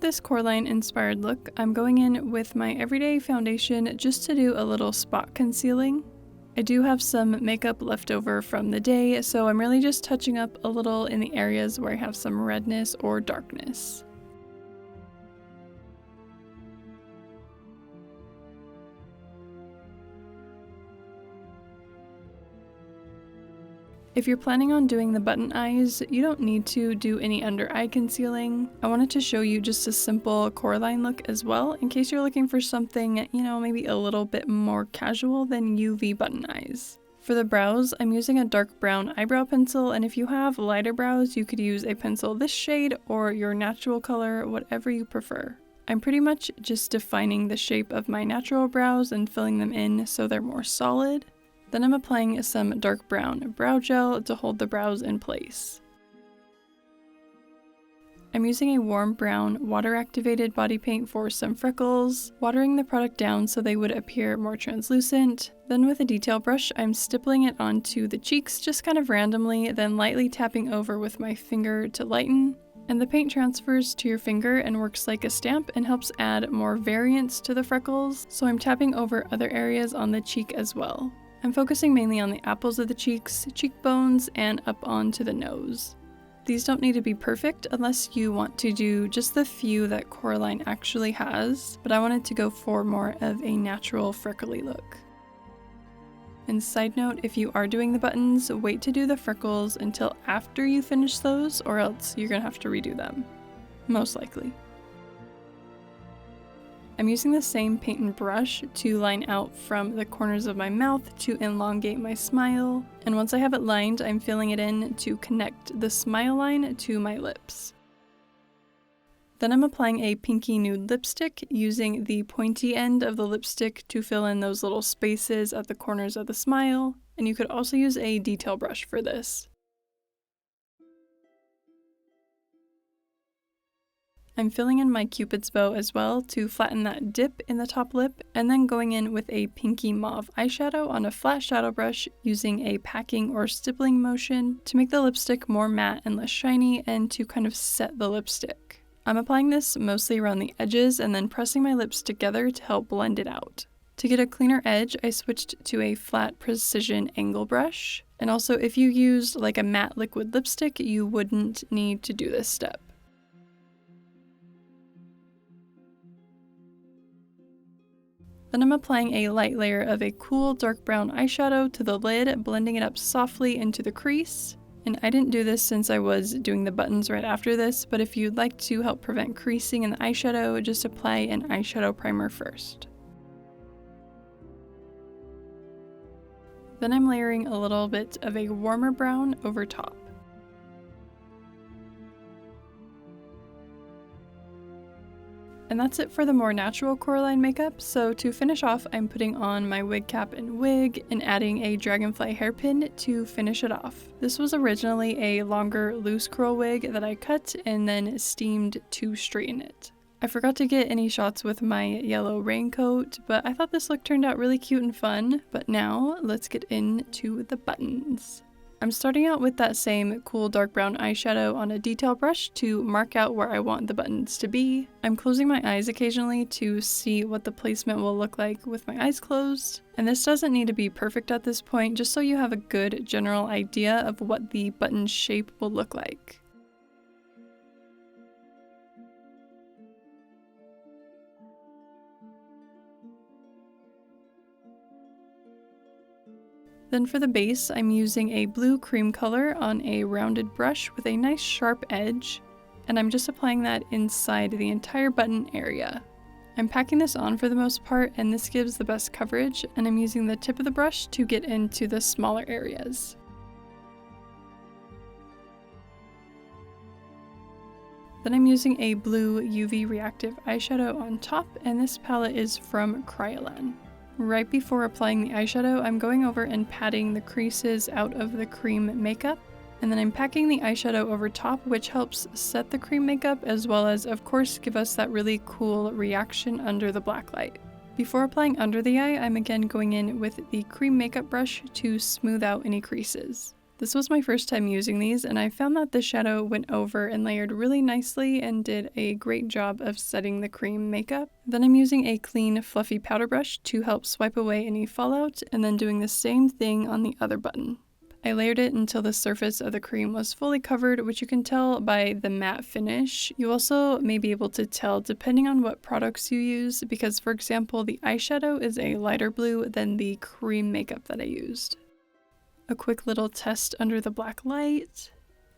this Coraline inspired look, I'm going in with my everyday foundation just to do a little spot concealing. I do have some makeup left over from the day, so I'm really just touching up a little in the areas where I have some redness or darkness. If you're planning on doing the button eyes, you don't need to do any under eye concealing. I wanted to show you just a simple Coraline look as well, in case you're looking for something, maybe a little bit more casual than UV button eyes. For the brows, I'm using a dark brown eyebrow pencil, and if you have lighter brows, you could use a pencil this shade or your natural color, whatever you prefer. I'm pretty much just defining the shape of my natural brows and filling them in so they're more solid. Then I'm applying some dark brown brow gel to hold the brows in place. I'm using a warm brown water-activated body paint for some freckles, watering the product down so they would appear more translucent. Then with a detail brush, I'm stippling it onto the cheeks just kind of randomly, then lightly tapping over with my finger to lighten. And the paint transfers to your finger and works like a stamp and helps add more variance to the freckles, so I'm tapping over other areas on the cheek as well. I'm focusing mainly on the apples of the cheeks, cheekbones, and up onto the nose. These don't need to be perfect unless you want to do just the few that Coraline actually has, but I wanted to go for more of a natural freckly look. And side note, if you are doing the buttons, wait to do the freckles until after you finish those, or else you're gonna have to redo them. Most likely. I'm using the same paint and brush to line out from the corners of my mouth to elongate my smile, and once I have it lined, I'm filling it in to connect the smile line to my lips. Then I'm applying a pinky nude lipstick, using the pointy end of the lipstick to fill in those little spaces at the corners of the smile, and you could also use a detail brush for this. I'm filling in my Cupid's bow as well to flatten that dip in the top lip, and then going in with a pinky mauve eyeshadow on a flat shadow brush using a packing or stippling motion to make the lipstick more matte and less shiny and to kind of set the lipstick. I'm applying this mostly around the edges and then pressing my lips together to help blend it out. To get a cleaner edge, I switched to a flat precision angle brush, and also if you used like a matte liquid lipstick, you wouldn't need to do this step. Then I'm applying a light layer of a cool dark brown eyeshadow to the lid, blending it up softly into the crease. And I didn't do this since I was doing the buttons right after this, but if you'd like to help prevent creasing in the eyeshadow, just apply an eyeshadow primer first. Then I'm layering a little bit of a warmer brown over top. And that's it for the more natural Coraline makeup, so to finish off, I'm putting on my wig cap and wig and adding a dragonfly hairpin to finish it off. This was originally a longer loose curl wig that I cut and then steamed to straighten it. I forgot to get any shots with my yellow raincoat, but I thought this look turned out really cute and fun. But now let's get into the buttons. I'm starting out with that same cool dark brown eyeshadow on a detail brush to mark out where I want the buttons to be. I'm closing my eyes occasionally to see what the placement will look like with my eyes closed. And this doesn't need to be perfect at this point, just so you have a good general idea of what the button shape will look like. Then for the base, I'm using a blue cream color on a rounded brush with a nice sharp edge, and I'm just applying that inside the entire button area. I'm packing this on for the most part, and this gives the best coverage, and I'm using the tip of the brush to get into the smaller areas. Then I'm using a blue UV reactive eyeshadow on top, and this palette is from Kryolan. Right before applying the eyeshadow, I'm going over and patting the creases out of the cream makeup, and then I'm packing the eyeshadow over top, which helps set the cream makeup as well as, of course, give us that really cool reaction under the black light. Before applying under the eye, I'm again going in with the cream makeup brush to smooth out any creases. This was my first time using these, and I found that the shadow went over and layered really nicely and did a great job of setting the cream makeup. Then I'm using a clean, fluffy powder brush to help swipe away any fallout, and then doing the same thing on the other button. I layered it until the surface of the cream was fully covered, which you can tell by the matte finish. You also may be able to tell depending on what products you use, because for example, the eyeshadow is a lighter blue than the cream makeup that I used. A quick little test under the black light,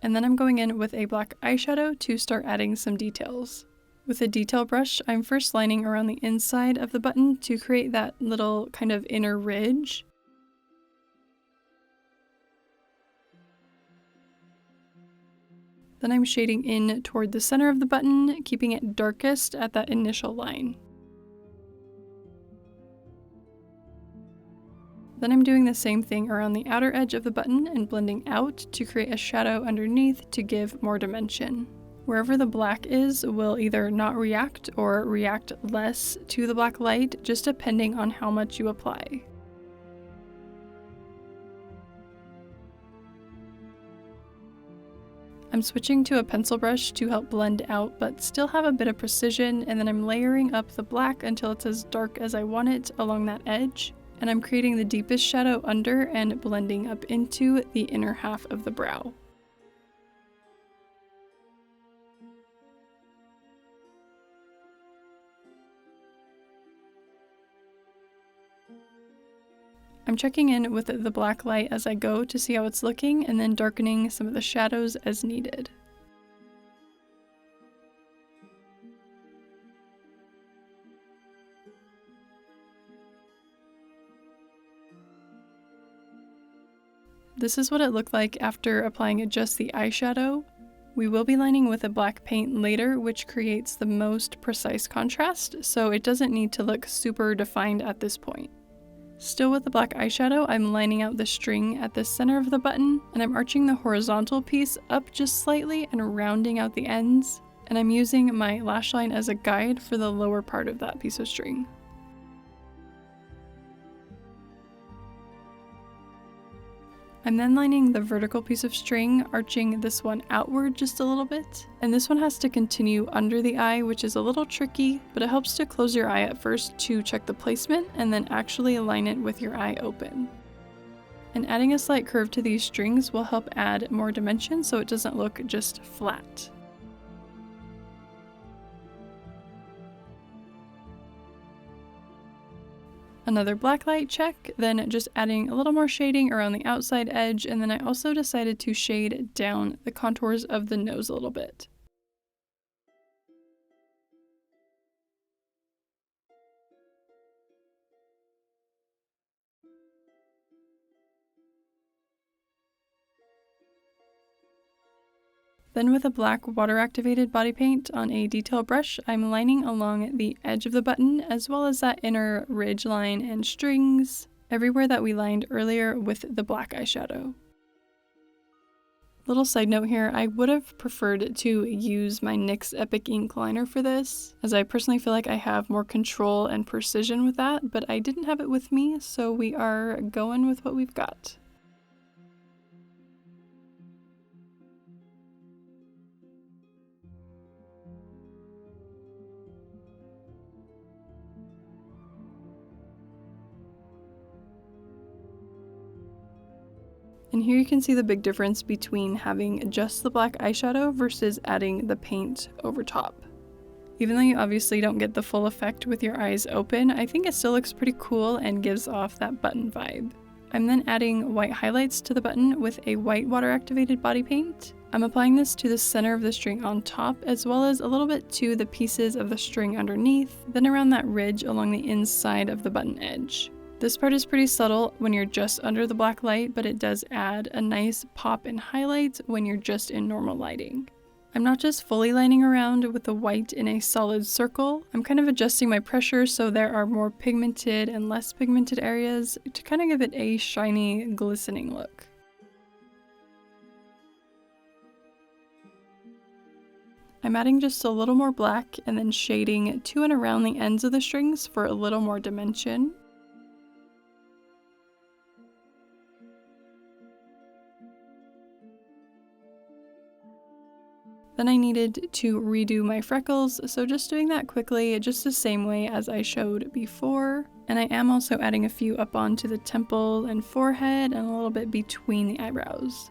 and then I'm going in with a black eyeshadow to start adding some details. With a detail brush, I'm first lining around the inside of the button to create that little kind of inner ridge. Then I'm shading in toward the center of the button, keeping it darkest at that initial line. Then I'm doing the same thing around the outer edge of the button and blending out to create a shadow underneath to give more dimension. Wherever the black is will either not react or react less to the black light, just depending on how much you apply. I'm switching to a pencil brush to help blend out but still have a bit of precision, and then I'm layering up the black until it's as dark as I want it along that edge. And I'm creating the deepest shadow under and blending up into the inner half of the brow. I'm checking in with the black light as I go to see how it's looking, and then darkening some of the shadows as needed. This is what it looked like after applying just the eyeshadow. We will be lining with a black paint later, which creates the most precise contrast, so it doesn't need to look super defined at this point. Still with the black eyeshadow, I'm lining out the string at the center of the button, and I'm arching the horizontal piece up just slightly and rounding out the ends, and I'm using my lash line as a guide for the lower part of that piece of string. I'm then lining the vertical piece of string, arching this one outward just a little bit, and this one has to continue under the eye, which is a little tricky, but it helps to close your eye at first to check the placement and then actually align it with your eye open. And adding a slight curve to these strings will help add more dimension so it doesn't look just flat. Another black light check, then just adding a little more shading around the outside edge, and then I also decided to shade down the contours of the nose a little bit. Then with a black water-activated body paint on a detail brush, I'm lining along the edge of the button as well as that inner ridge line and strings, everywhere that we lined earlier with the black eyeshadow. Little side note here, I would have preferred to use my NYX Epic Ink liner for this, as I personally feel like I have more control and precision with that, but I didn't have it with me, so we are going with what we've got. And here you can see the big difference between having just the black eyeshadow versus adding the paint over top. Even though you obviously don't get the full effect with your eyes open, I think it still looks pretty cool and gives off that button vibe. I'm then adding white highlights to the button with a white water-activated body paint. I'm applying this to the center of the string on top, as well as a little bit to the pieces of the string underneath, then around that ridge along the inside of the button edge. This part is pretty subtle when you're just under the black light, but it does add a nice pop and highlight when you're just in normal lighting. I'm not just fully lining around with the white in a solid circle, I'm kind of adjusting my pressure so there are more pigmented and less pigmented areas to kind of give it a shiny, glistening look. I'm adding just a little more black and then shading to and around the ends of the strings for a little more dimension. Then I needed to redo my freckles, so just doing that quickly, just the same way as I showed before. And I am also adding a few up onto the temple and forehead and a little bit between the eyebrows.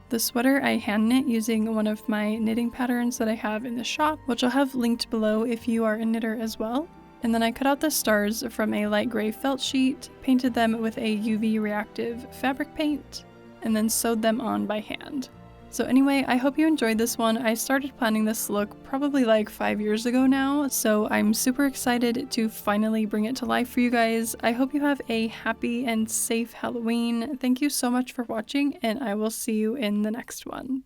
The sweater I hand knit using one of my knitting patterns that I have in the shop, which I'll have linked below if you are a knitter as well. And then I cut out the stars from a light gray felt sheet, painted them with a UV reactive fabric paint, and then sewed them on by hand. So anyway, I hope you enjoyed this one. I started planning this look probably like 5 years ago now, so I'm super excited to finally bring it to life for you guys. I hope you have a happy and safe Halloween. Thank you so much for watching, and I will see you in the next one.